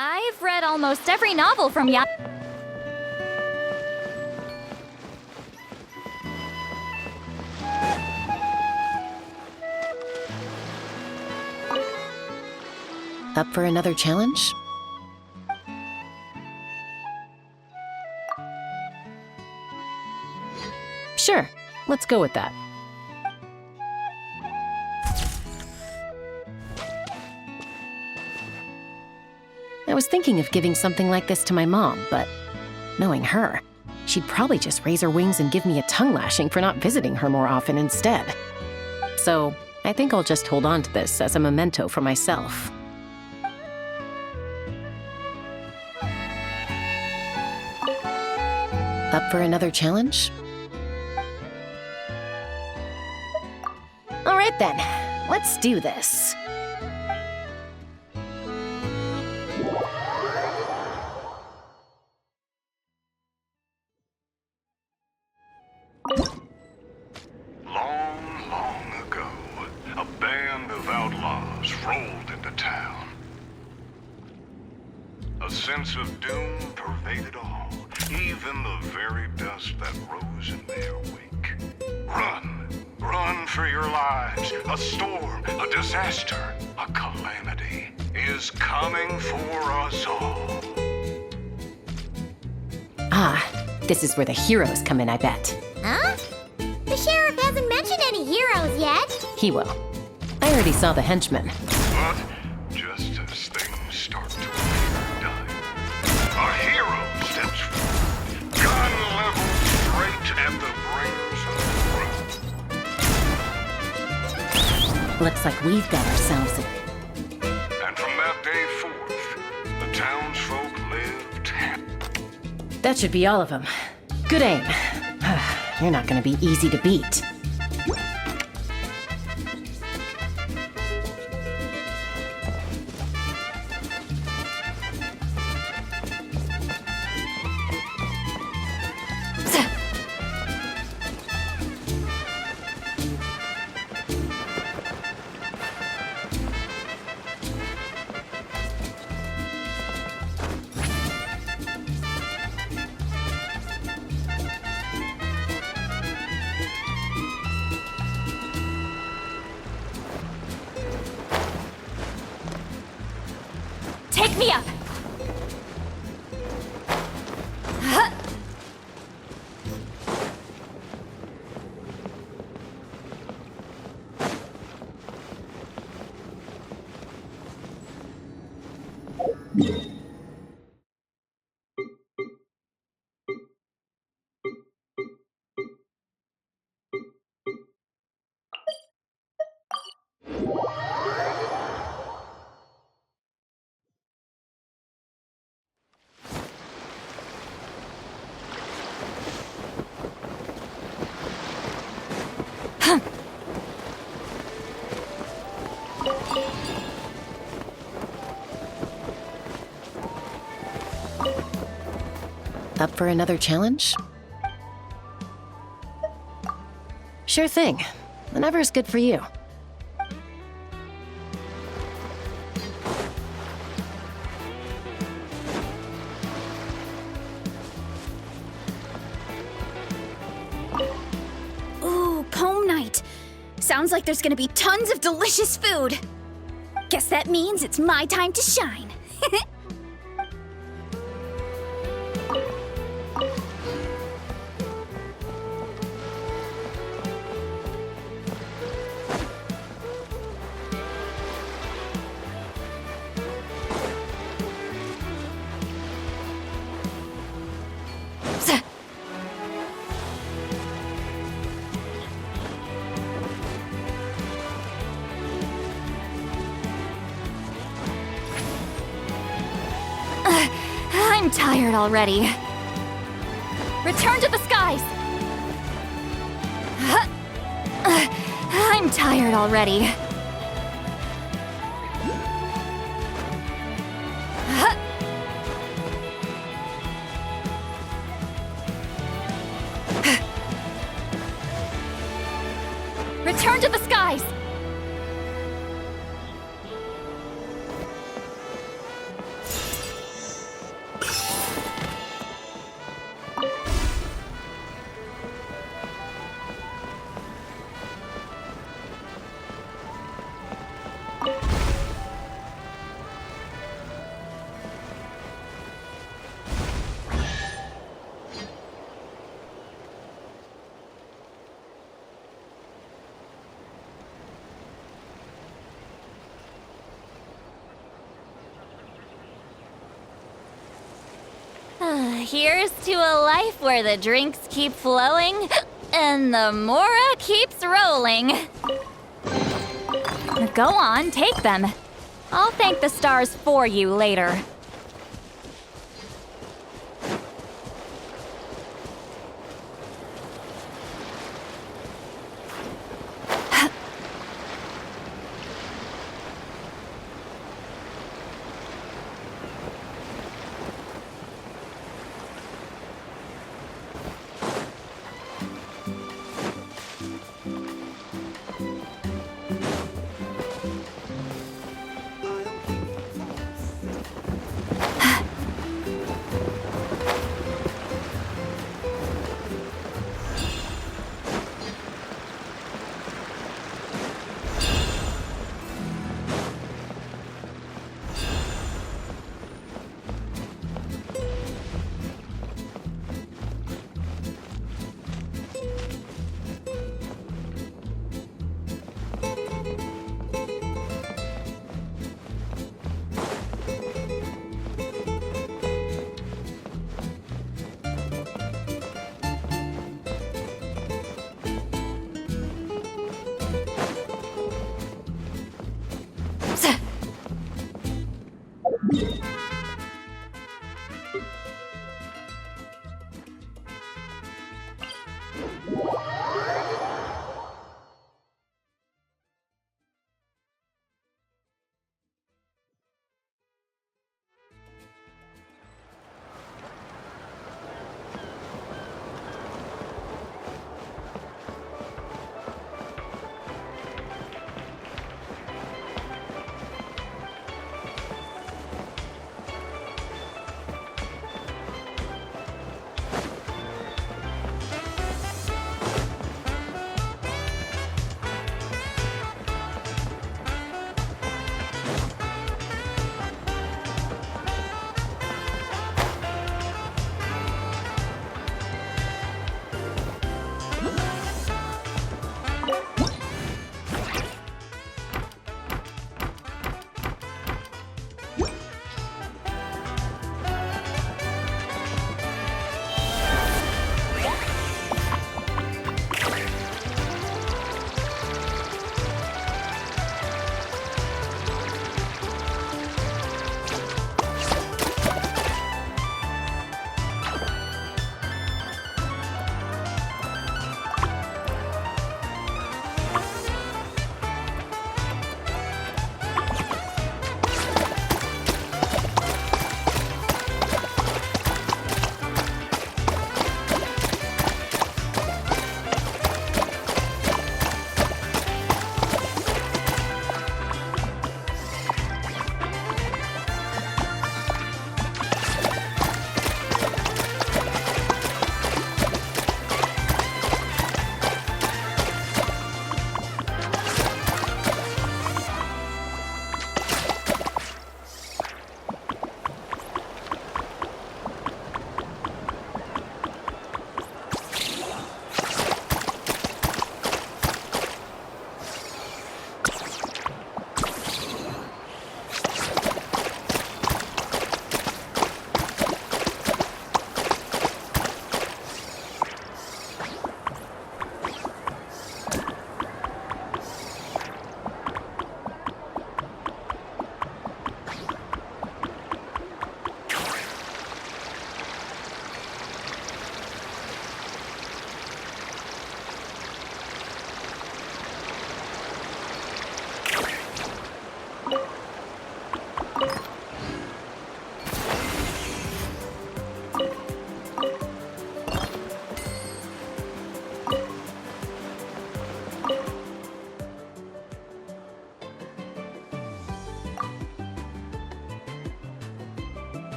I've read almost every novel from Ya. Up for another challenge? Sure, let's go with that. I was thinking of giving something like this to my mom, but knowing her, she'd probably just raise her wings and give me a tongue lashing for not visiting her more often instead. So I think I'll just hold on to this as a memento for myself. Up for another challenge? All right then, let's do this. Long, long ago, a band of outlaws rolled into town. A sense of doom pervaded all, even the very dust that rose in their wake. Run, run for your lives. A storm, a disaster, a calamity is coming for us all. Ah, this is where the heroes come in, I bet. Huh? The sheriff hasn't mentioned any heroes yet. He will. I already saw the henchmen. But just as things start to die, a hero steps forward, gun leveled straight at the brains of the crowd. Looks like we've got ourselves a... And from that day forth, the townsfolk lived happy. That should be all of them. Good aim. You're not gonna be easy to beat. me up! Huh. Up for another challenge? Sure thing. Whenever's good for you. Ooh, comb night. Sounds like there's gonna be tons of delicious food. Guess that means it's my time to shine. I'm tired already. Return to the skies! I'm tired already. Return to the skies! Here's to a life where the drinks keep flowing and the Mora keeps rolling. Go on, take them. I'll thank the stars for you later.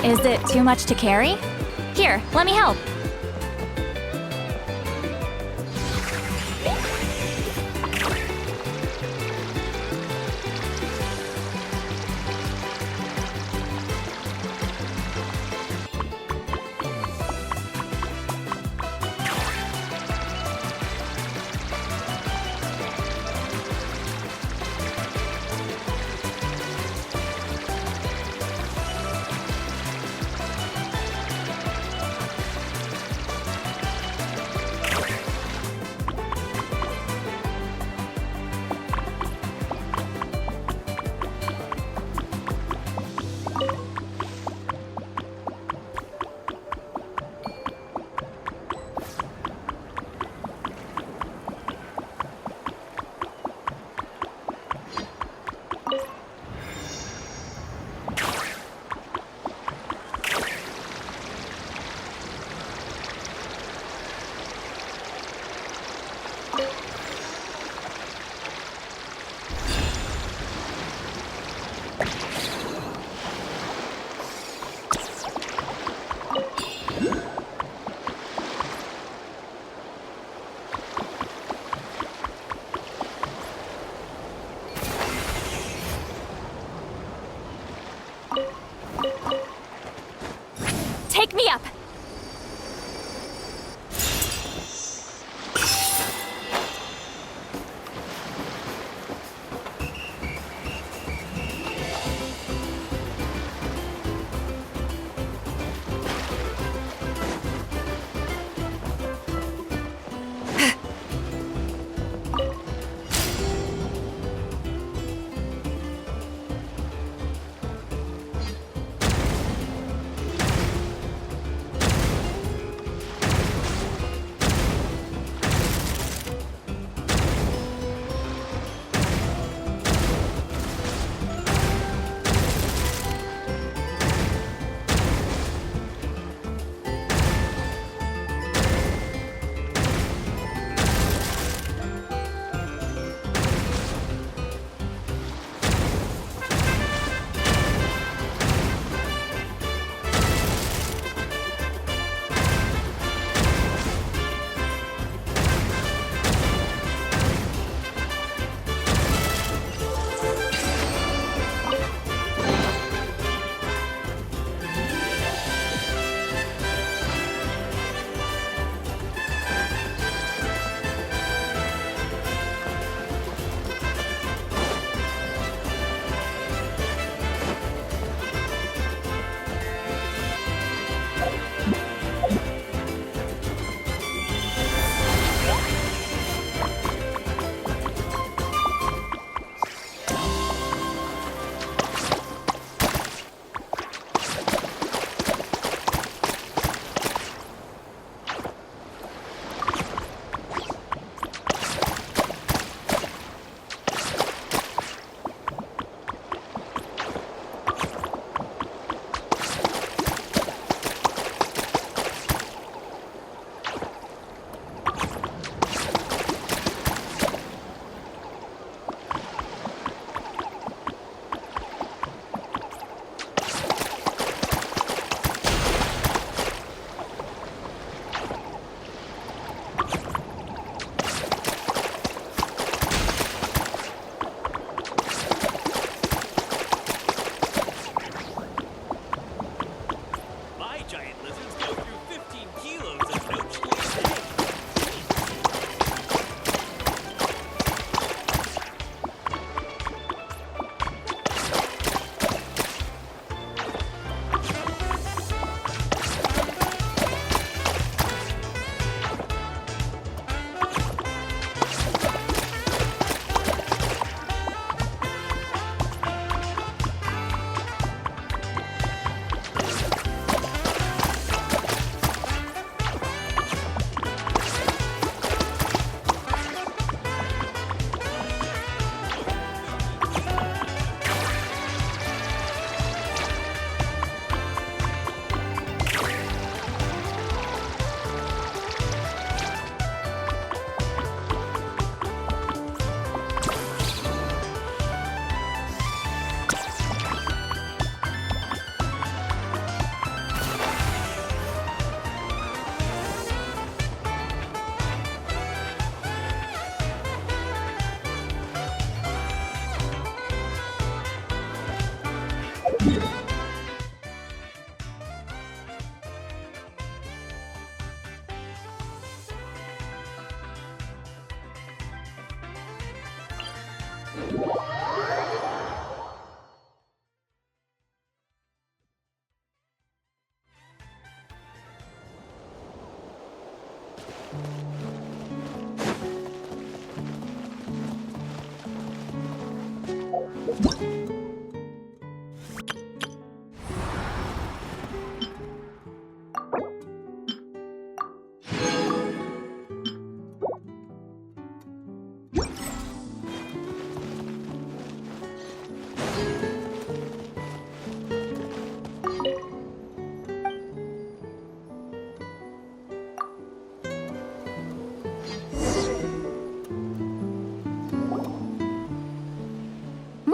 Is it too much to carry? Here, let me help.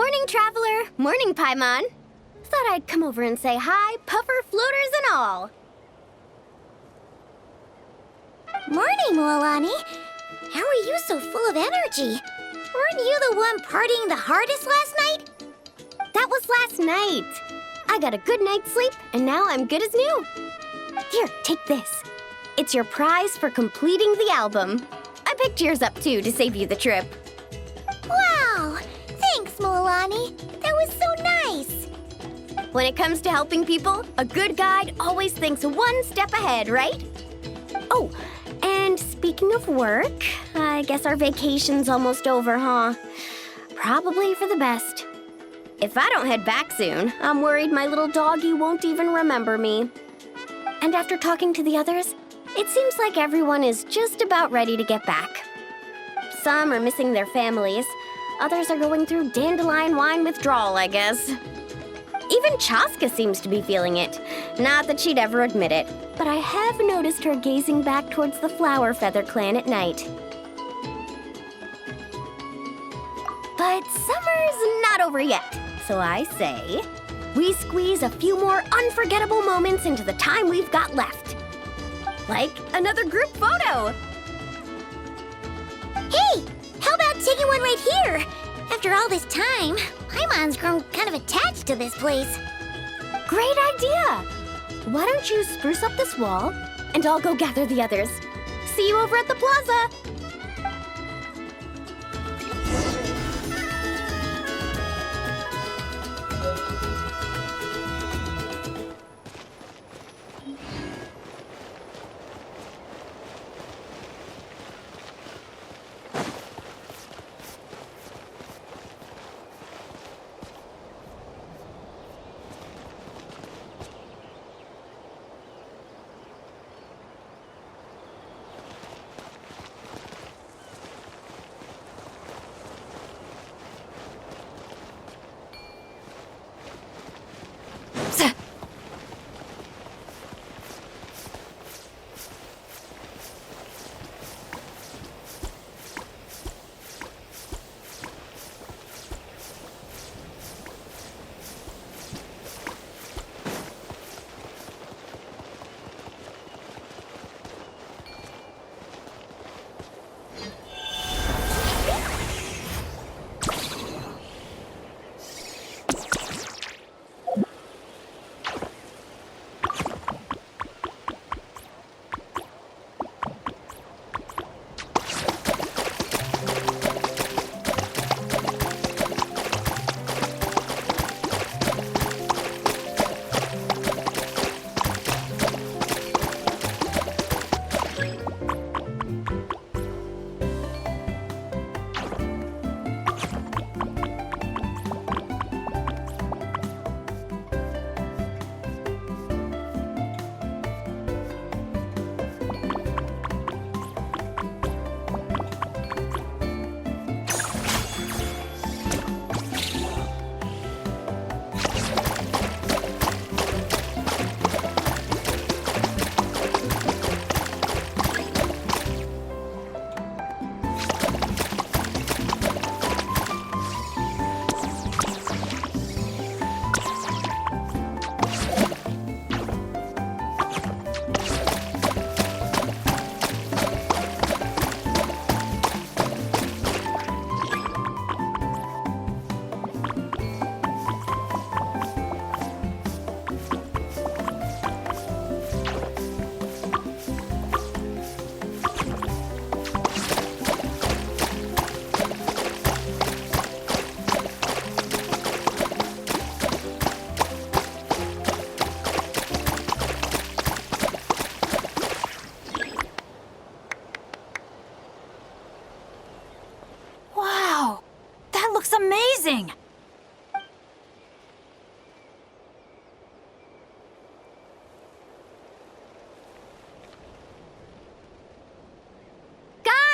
Morning, Traveler. Morning, Paimon. Thought I'd come over and say hi, puffer, floaters, and all. Morning, Moalani. How are you so full of energy? Weren't you the one partying the hardest last night? That was last night. I got a good night's sleep, and now I'm good as new. Here, take this. It's your prize for completing the album. I picked yours up, too, to save you the trip. Wow! Thanks, Moalani. That was so nice. When it comes to helping people, a good guide always thinks one step ahead, right? Oh, and speaking of work, I guess our vacation's almost over, huh? Probably for the best. If I don't head back soon, I'm worried my little doggy won't even remember me. And after talking to the others, it seems like everyone is just about ready to get back. Some are missing their families. Others are going through dandelion wine withdrawal, I guess. Even Chaska seems to be feeling it. Not that she'd ever admit it, but I have noticed her gazing back towards the Flower Feather clan at night. But summer's not over yet, so I say, we squeeze a few more unforgettable moments into the time we've got left. Like another group photo. Hey, how about taking one right here? After all this time, Paimon's grown kind of attached to this place. Great idea! Why don't you spruce up this wall, and I'll go gather the others. See you over at the plaza!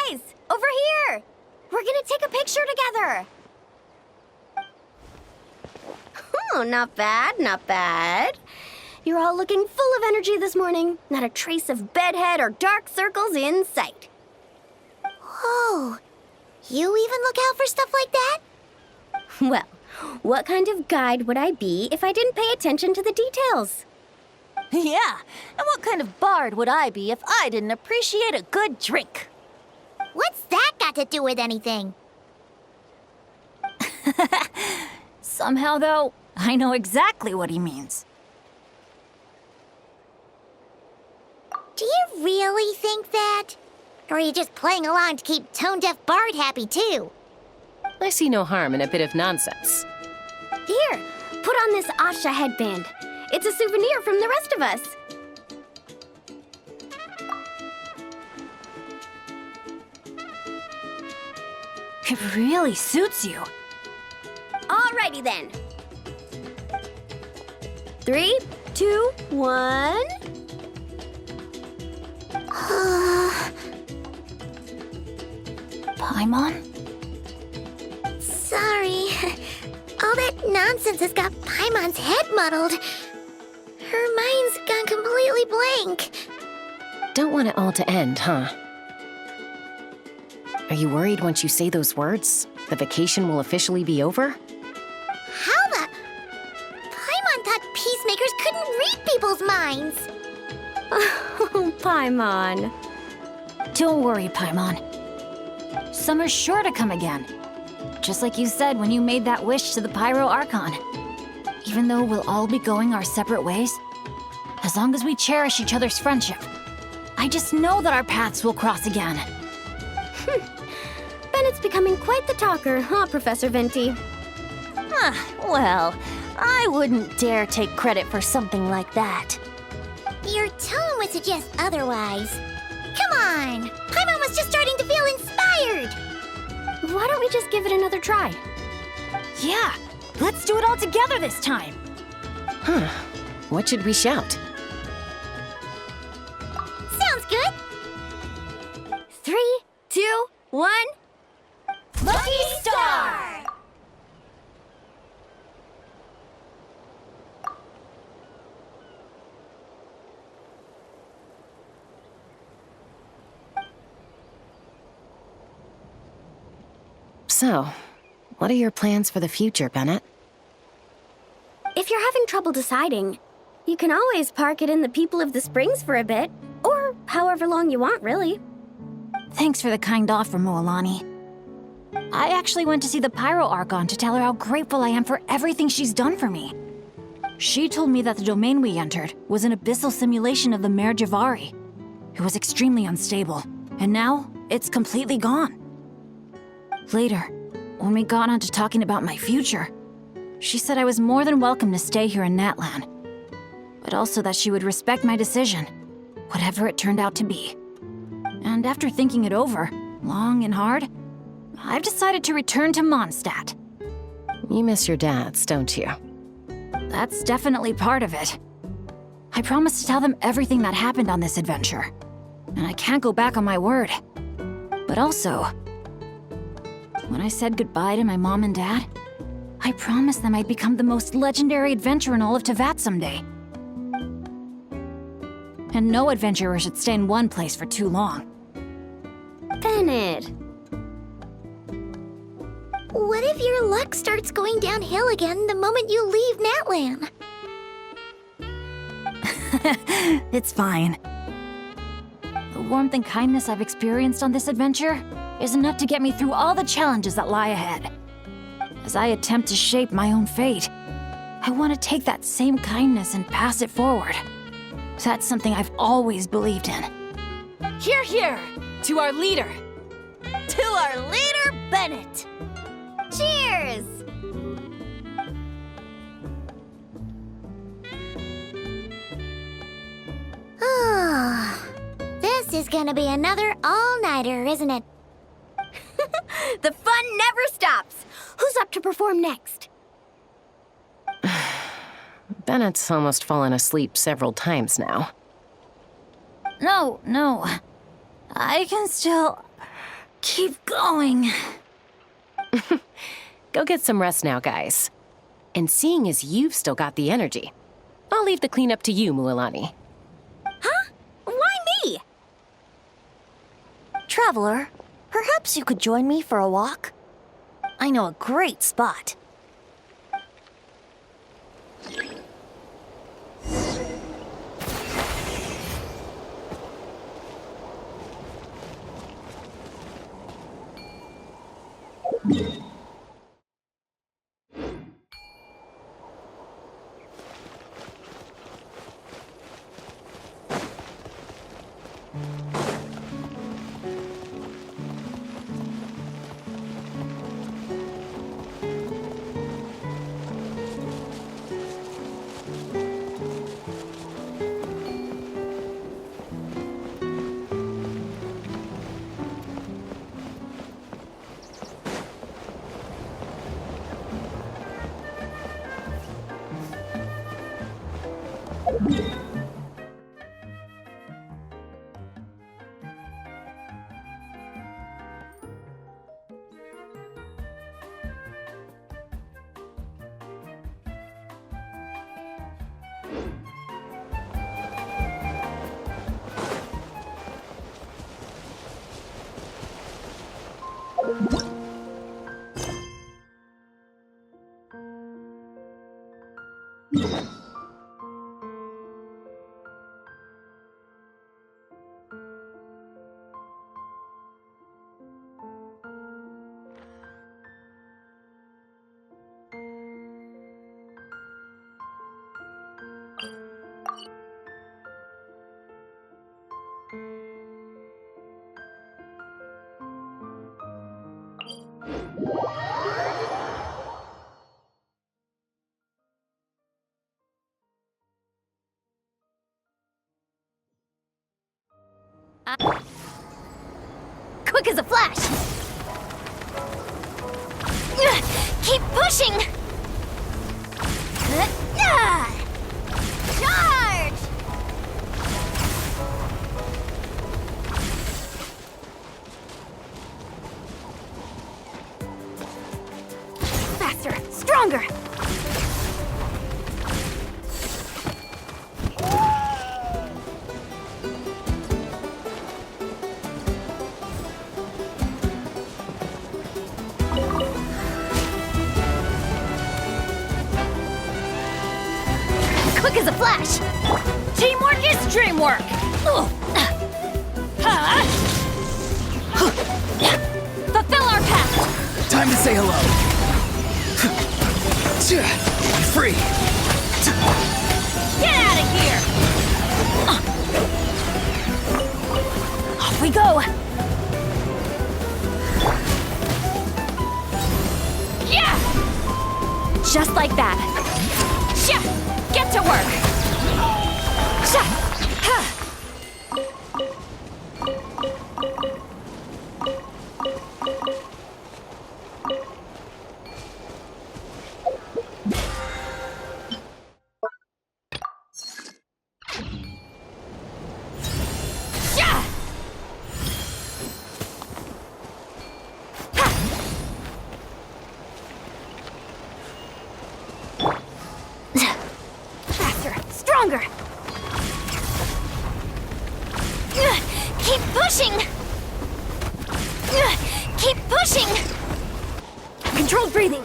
Guys, over here! We're gonna take a picture together! Oh, not bad, not bad. You're all looking full of energy this morning. Not a trace of bedhead or dark circles in sight. Whoa, you even look out for stuff like that? Well, what kind of guide would I be if I didn't pay attention to the details? Yeah, and what kind of bard would I be if I didn't appreciate a good drink? What's that got to do with anything? Somehow, though, I know exactly what he means. Do you really think that? Or are you just playing along to keep Tone Deaf Bard happy, too? I see no harm in a bit of nonsense. Here, put on this Asha headband. It's a souvenir from the rest of us. It really suits you. Alrighty then. 3, 2, 1. Paimon? Sorry. All that nonsense has got Paimon's head muddled. Her mind's gone completely blank. Don't want it all to end, huh? Are you worried once you say those words, the vacation will officially be over? How the... Paimon thought peacemakers couldn't read people's minds. Oh, Paimon. Don't worry, Paimon. Summer's sure to come again. Just like you said when you made that wish to the Pyro Archon. Even though we'll all be going our separate ways, as long as we cherish each other's friendship, I just know that our paths will cross again. Bennett's becoming quite the talker, huh, Professor Venti? Well, I wouldn't dare take credit for something like that. Your tone would suggest otherwise. Come on! Paimon was just starting to feel inspired! Why don't we just give it another try? Yeah, let's do it all together this time. Huh. What should we shout? Sounds good! 3, 2, 1... Lucky Star! So, what are your plans for the future, Bennett? If you're having trouble deciding, you can always park it in the People of the Springs for a bit. Or however long you want, really. Thanks for the kind offer, Moalani. I actually went to see the Pyro Archon to tell her how grateful I am for everything she's done for me. She told me that the domain we entered was an abyssal simulation of the Mare Javari. It was extremely unstable, and now it's completely gone. Later, when we got on to talking about my future, she said I was more than welcome to stay here in Natlan, but also that she would respect my decision, whatever it turned out to be. And after thinking it over, long and hard, I've decided to return to Mondstadt. You miss your dads, don't you? That's definitely part of it. I promised to tell them everything that happened on this adventure, and I can't go back on my word. But also, when I said goodbye to my mom and dad, I promised them I'd become the most legendary adventurer in all of Tevat someday. And no adventurer should stay in one place for too long. Bennett. What if your luck starts going downhill again the moment you leave Natlan? It's fine. The warmth and kindness I've experienced on this adventure is enough to get me through all the challenges that lie ahead. As I attempt to shape my own fate, I want to take that same kindness and pass it forward. That's something I've always believed in. Hear, hear! To our leader! To our leader, Bennett! Cheers! This is gonna be another all-nighter, isn't it? The fun never stops! Who's up to perform next? Bennett's almost fallen asleep several times now. No. I can still... Keep going. Go get some rest now, guys. And seeing as you've still got the energy, I'll leave the cleanup to you, Mualani. Huh? Why me? Traveler, perhaps you could join me for a walk? I know a great spot. Quick as a flash! Keep pushing! Charge! Faster, stronger! Quick as a flash! Teamwork is dreamwork! Fulfill our pact! Time to say hello. Free. Get out of here! Off we go! Yeah! Just like that. Sha! Get to work! Sha! Sha! Faster, stronger! Keep pushing! Keep pushing! Controlled breathing.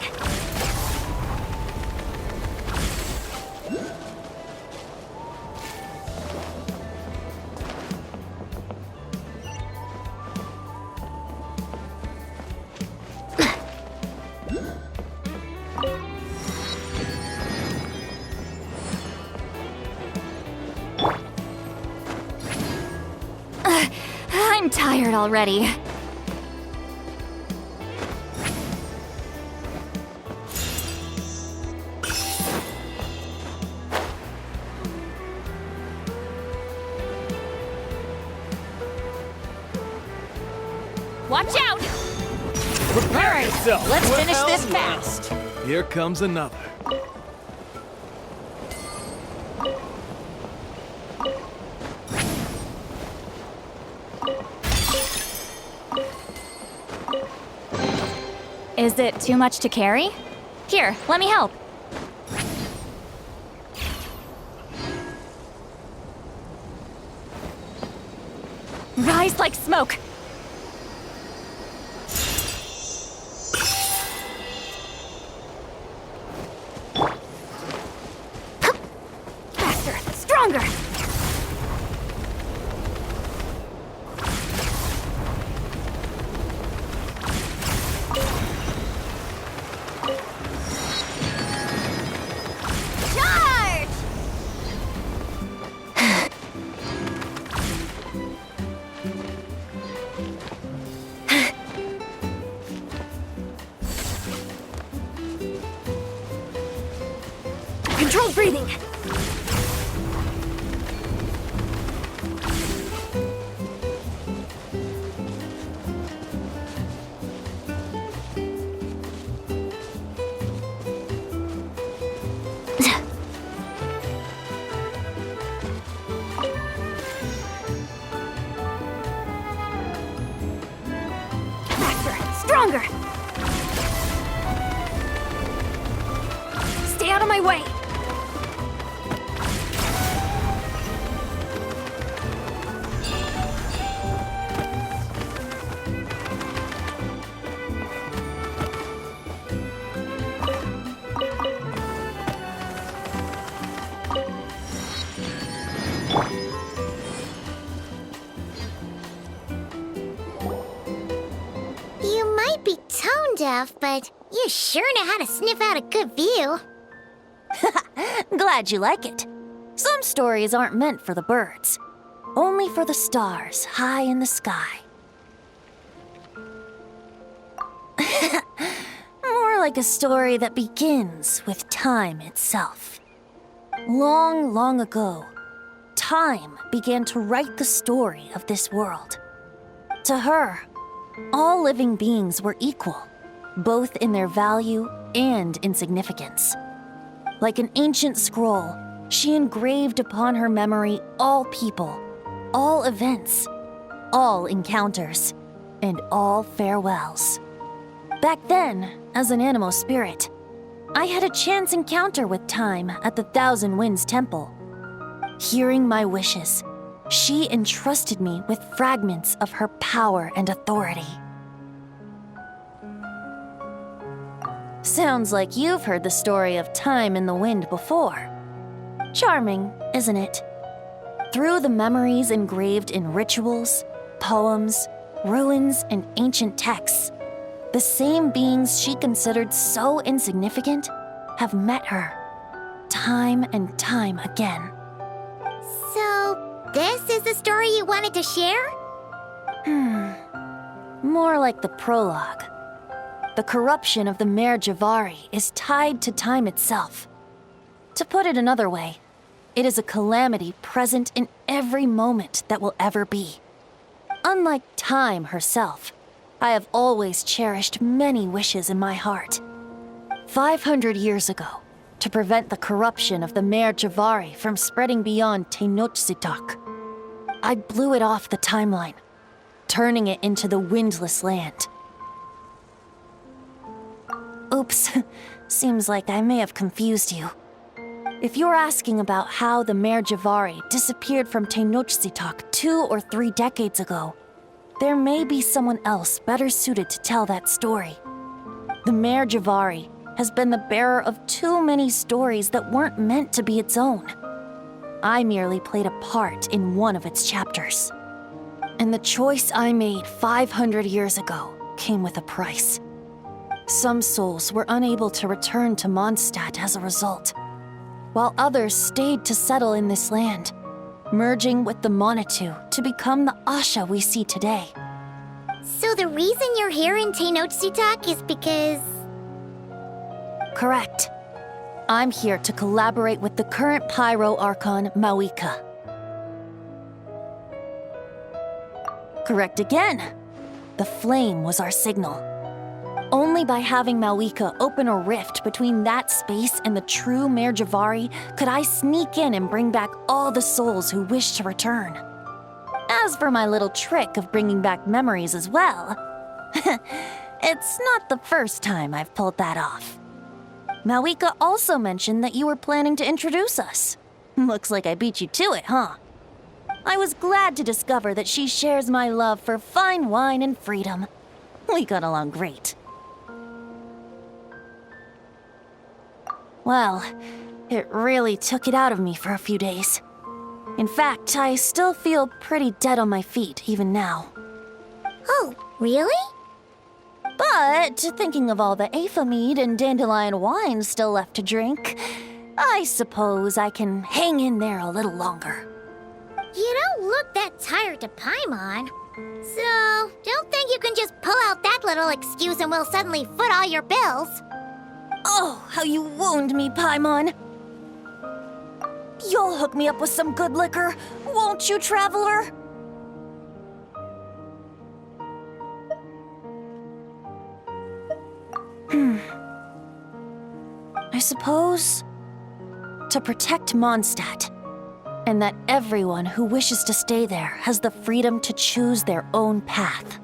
I'm tired already. Watch out! Prepare yourself. Let's finish this fast. Here comes another. Is it too much to carry? Here, let me help. Rise like smoke. Faster, stronger. Charge! Controlled breathing. Faster, stronger. Stay out of my way. You might be tone deaf, but you sure know how to sniff out a good view. Glad you like it. Some stories aren't meant for the birds, only for the stars high in the sky. More like a story that begins with time itself. Long, long ago, time began to write the story of this world. To her, all living beings were equal, both in their value and in significance. Like an ancient scroll, she engraved upon her memory all people, all events, all encounters, and all farewells. Back then, as an animal spirit, I had a chance encounter with time at the Thousand Winds Temple. Hearing my wishes, she entrusted me with fragments of her power and authority. Sounds like you've heard the story of time in the wind before. Charming, isn't it? Through the memories engraved in rituals, poems, ruins, and ancient texts, the same beings she considered so insignificant have met her, time and time again. So, this is the story you wanted to share? More like the prologue. The corruption of the Mare Javari is tied to time itself. To put it another way, it is a calamity present in every moment that will ever be. Unlike time herself, I have always cherished many wishes in my heart. 500 years ago, to prevent the corruption of the Mare Javari from spreading beyond Tenochtitlan, I blew it off the timeline, turning it into the Windless Land. Oops, seems like I may have confused you. If you're asking about how the Mare Javari disappeared from Tenochtitlan 2 or 3 decades ago, there may be someone else better suited to tell that story. The Mare Javari has been the bearer of too many stories that weren't meant to be its own. I merely played a part in one of its chapters. And the choice I made 500 years ago came with a price. Some souls were unable to return to Mondstadt as a result, while others stayed to settle in this land, merging with the Monitu to become the Asha we see today. So the reason you're here in Tenochtitlan is because... Correct. I'm here to collaborate with the current Pyro Archon, Mawika. Correct again. The flame was our signal. Only by having Mawika open a rift between that space and the true Mare Javari could I sneak in and bring back all the souls who wish to return. As for my little trick of bringing back memories as well, It's not the first time I've pulled that off. Malika also mentioned that you were planning to introduce us. Looks like I beat you to it, huh? I was glad to discover that she shares my love for fine wine and freedom. We got along great. Well, it really took it out of me for a few days. In fact, I still feel pretty dead on my feet, even now. Oh, really? But thinking of all the Aether mead and dandelion wine still left to drink, I suppose I can hang in there a little longer. You don't look that tired to Paimon. So, don't think you can just pull out that little excuse and we'll suddenly foot all your bills. Oh, how you wound me, Paimon. You'll hook me up with some good liquor, won't you, traveler? I suppose to protect Mondstadt, and that everyone who wishes to stay there has the freedom to choose their own path.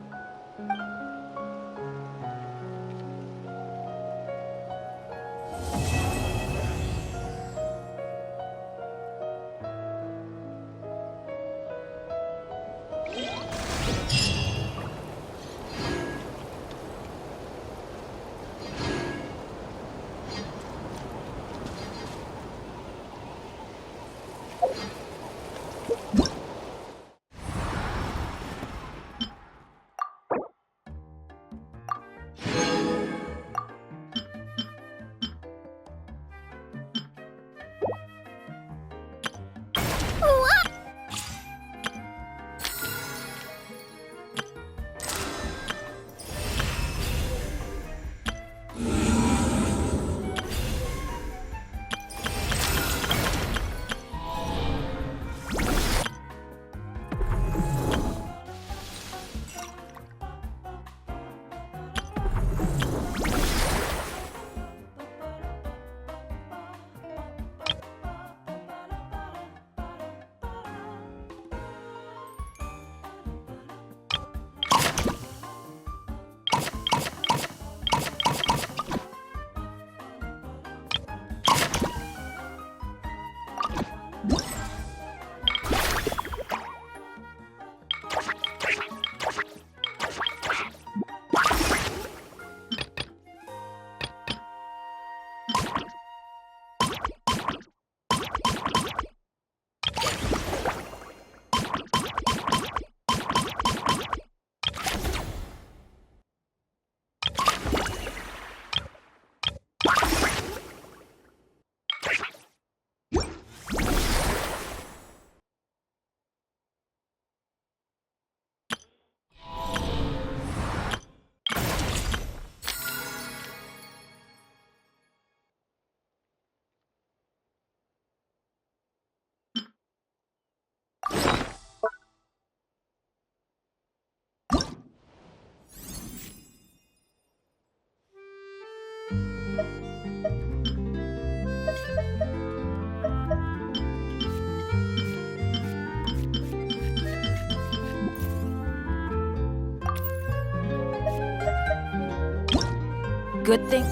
Good thing.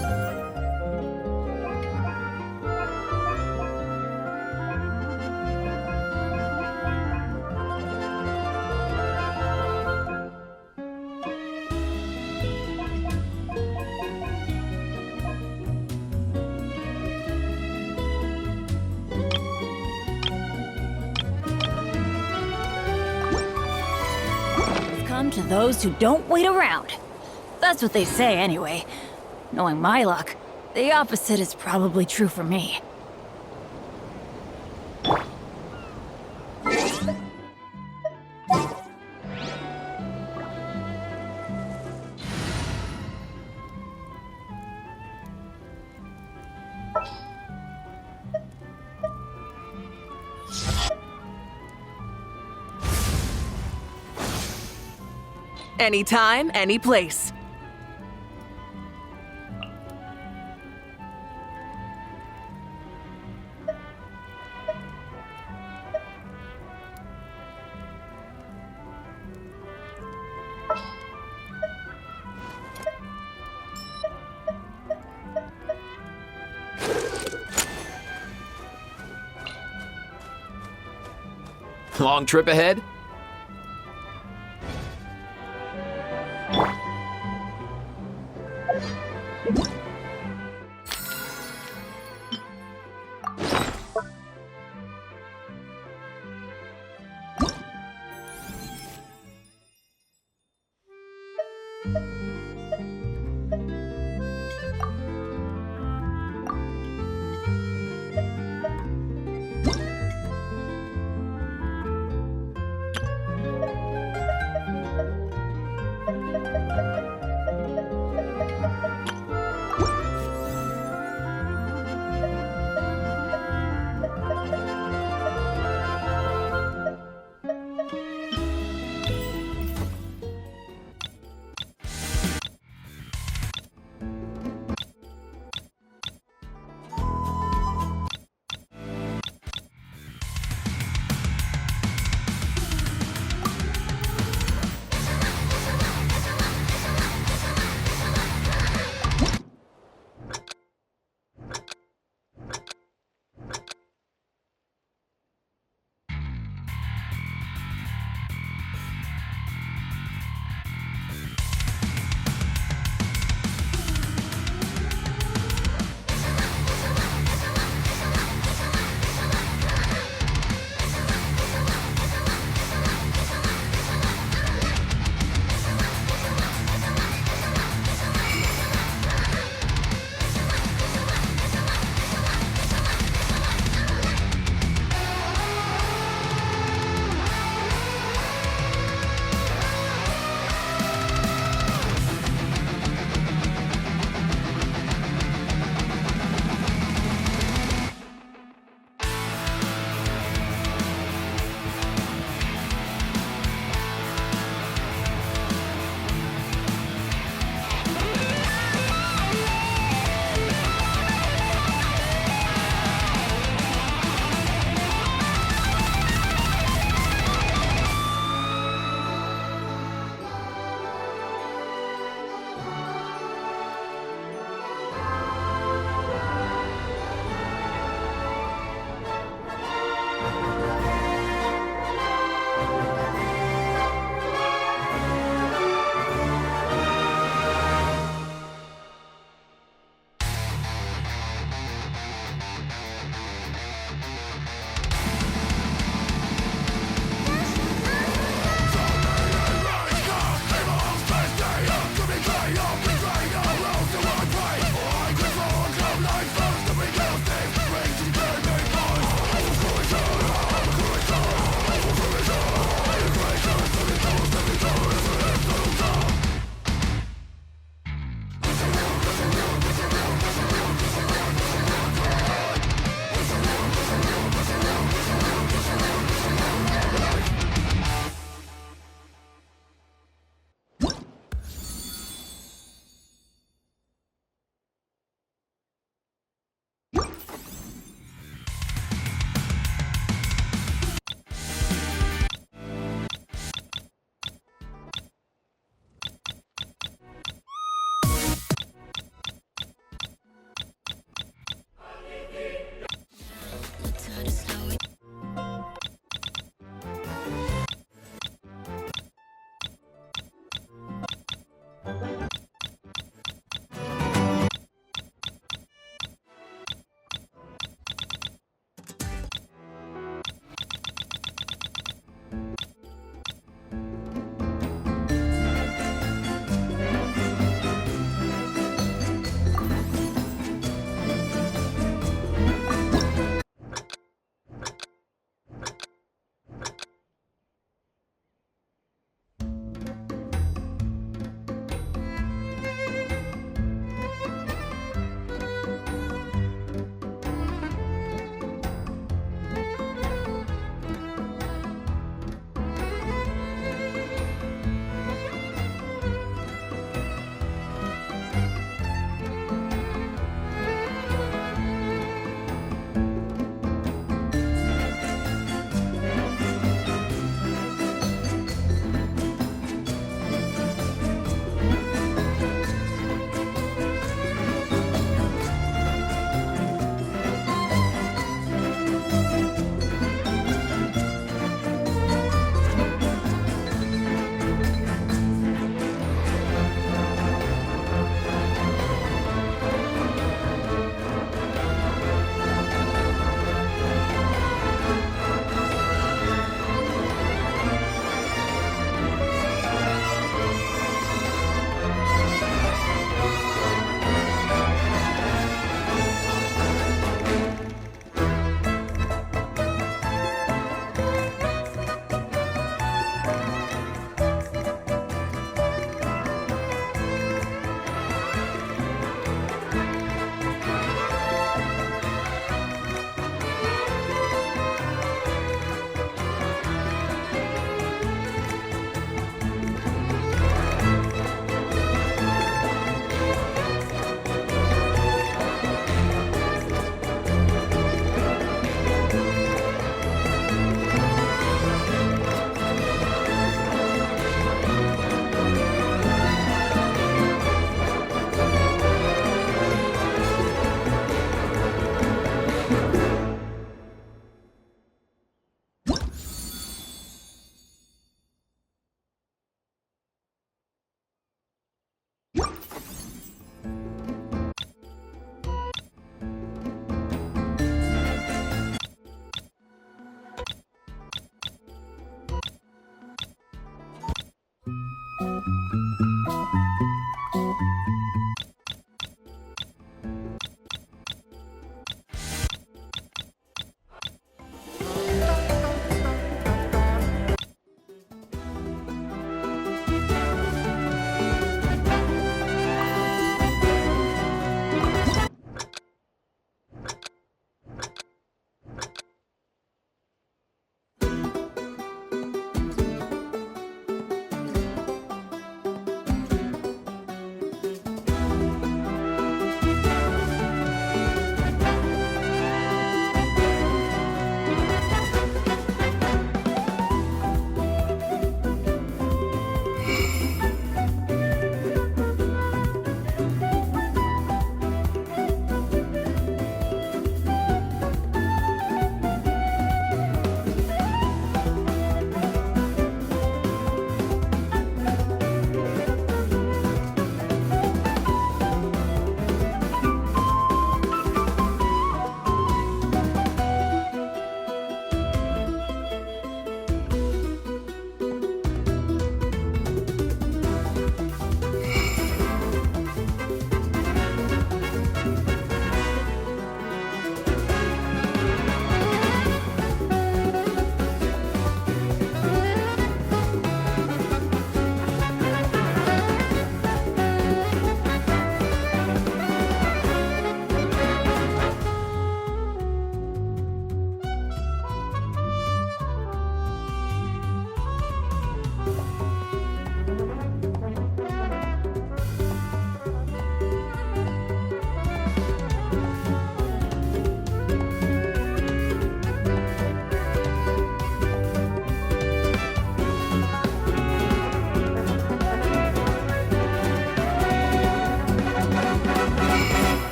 Come to those who don't wait around. That's what they say anyway. Knowing my luck, the opposite is probably true for me. Anytime, any place. Long trip ahead?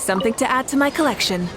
Something to add to my collection.